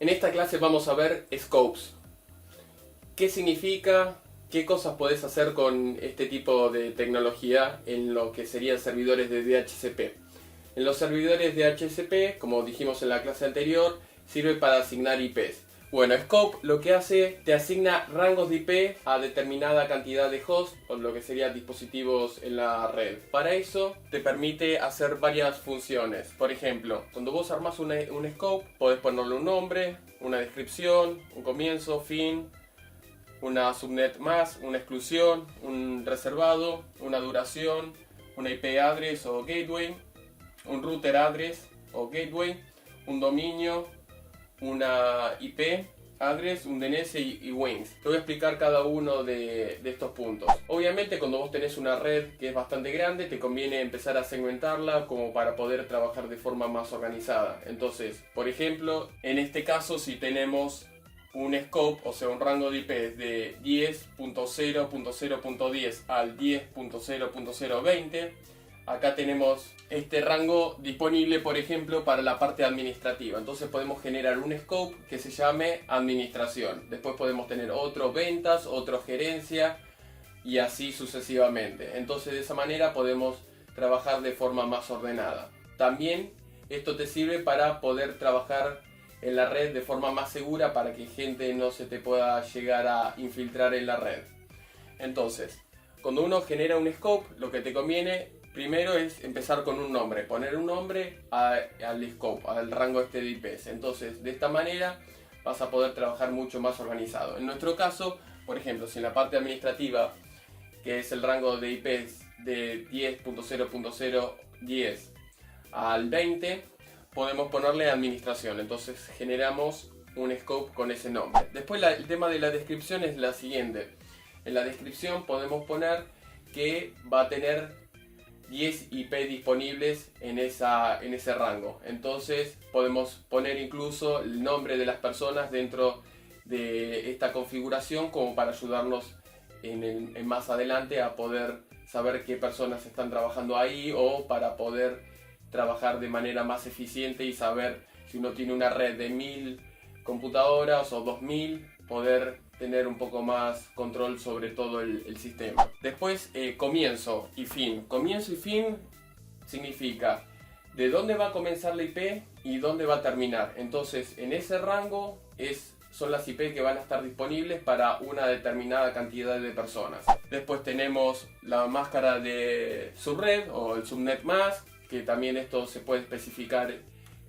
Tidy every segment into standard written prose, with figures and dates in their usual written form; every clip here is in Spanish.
En esta clase vamos a ver scopes. ¿Qué significa? ¿Qué cosas podés hacer con este tipo de tecnología en lo que serían servidores de DHCP? En los servidores de DHCP, como dijimos en la clase anterior, sirve para asignar IPs. Bueno, Scope lo que hace, te asigna rangos de IP a determinada cantidad de hosts o lo que serían dispositivos en la red. Para eso te permite hacer varias funciones. Por ejemplo, cuando vos armás un Scope, podés ponerle un nombre, una descripción, un comienzo, fin, una subnet más, una exclusión, un reservado, una duración, una IP address o gateway, un router address o gateway, un dominio, una IP address, un DNS y wings. Te voy a explicar cada uno de estos puntos. Obviamente cuando vos tenés una red que es bastante grande, te conviene empezar a segmentarla como para poder trabajar de forma más organizada. Entonces, por ejemplo, en este caso si tenemos un scope, o sea un rango de IP de 10.0.0.10 al 10.0.020, acá tenemos este rango disponible, por ejemplo, para la parte administrativa. Entonces podemos generar un scope que se llame administración. Después podemos tener otro ventas, otro gerencia y así sucesivamente. Entonces de esa manera podemos trabajar de forma más ordenada. También esto te sirve para poder trabajar en la red de forma más segura para que gente no se te pueda llegar a infiltrar en la red. Entonces, cuando uno genera un scope, lo que te conviene primero es empezar con un nombre, poner un nombre al scope, al rango de IPs. Entonces, de esta manera vas a poder trabajar mucho más organizado. En nuestro caso, por ejemplo, si en la parte administrativa, que es el rango de IPs de 10.0.010 al 20, podemos ponerle administración. Entonces generamos un scope con ese nombre. Después el tema de la descripción es la siguiente. En la descripción podemos poner que va a tener 10 IP disponibles en ese rango. Entonces podemos poner incluso el nombre de las personas dentro de esta configuración como para ayudarnos en más adelante a poder saber qué personas están trabajando ahí, o para poder trabajar de manera más eficiente y saber si uno tiene una red de 1000 computadoras o 2000, poder tener un poco más control sobre todo el sistema. Después, comienzo y fin. Comienzo y fin significa de dónde va a comenzar la IP y dónde va a terminar. Entonces, en ese rango son las IP que van a estar disponibles para una determinada cantidad de personas. Después tenemos la máscara de subred o el subnet mask, que también esto se puede especificar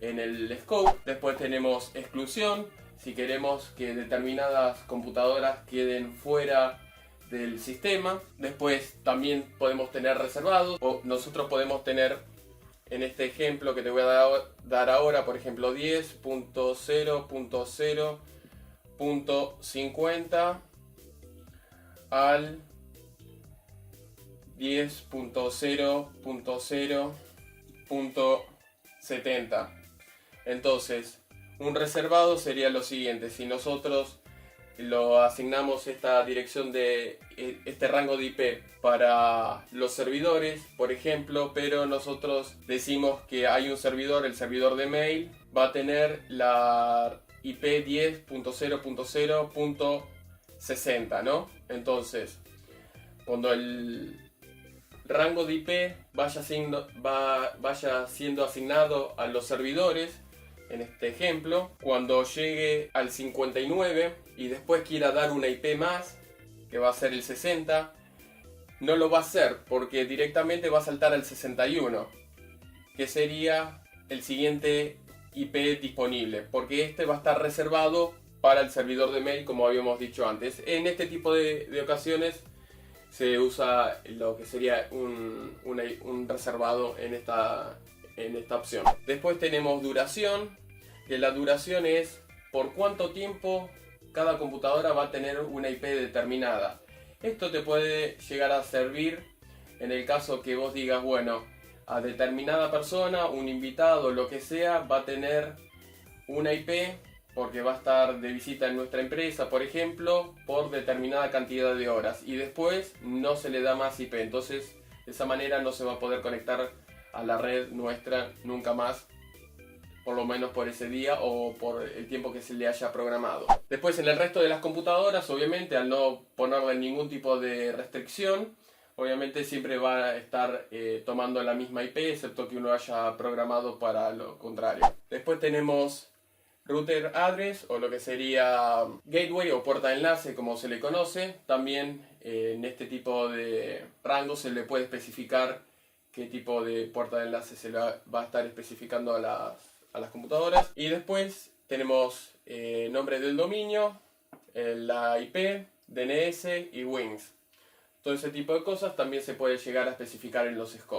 en el scope. Después tenemos exclusión, si queremos que determinadas computadoras queden fuera del sistema. Después también podemos tener reservados, o nosotros podemos tener, en este ejemplo que te voy a dar ahora, por ejemplo 10.0.0.50 al 10.0.0.70. Entonces, un reservado sería lo siguiente: si nosotros lo asignamos esta dirección de este rango de IP para los servidores, por ejemplo, pero nosotros decimos que hay un servidor, el servidor de mail, va a tener la IP 10.0.0.60, ¿no? Entonces, cuando el rango de IP vaya siendo asignado a los servidores, en este ejemplo, cuando llegue al 59 y después quiera dar una IP más, que va a ser el 60, no lo va a hacer porque directamente va a saltar al 61, que sería el siguiente IP disponible, porque este va a estar reservado para el servidor de mail, como habíamos dicho antes. En este tipo de ocasiones se usa lo que sería un reservado en esta opción. Después tenemos duración, que la duración es por cuánto tiempo cada computadora va a tener una IP determinada. Esto te puede llegar a servir en el caso que vos digas, bueno, a determinada persona, un invitado, lo que sea, va a tener una IP porque va a estar de visita en nuestra empresa, por ejemplo, por determinada cantidad de horas, y después no se le da más IP. Entonces, de esa manera no se va a poder conectar a la red nuestra nunca más por lo menos por ese día o por el tiempo que se le haya programado. Después en el resto de las computadoras, obviamente al no ponerle ningún tipo de restricción, obviamente siempre va a estar tomando la misma IP, excepto que uno haya programado para lo contrario. Después tenemos router address, o lo que sería gateway o puerta de enlace, como se le conoce. También en este tipo de rango se le puede especificar qué tipo de puerta de enlace se le va a estar especificando a las computadoras. Y después tenemos nombre del dominio, la IP, DNS y Wings. Todo ese tipo de cosas también se puede llegar a especificar en los scopes.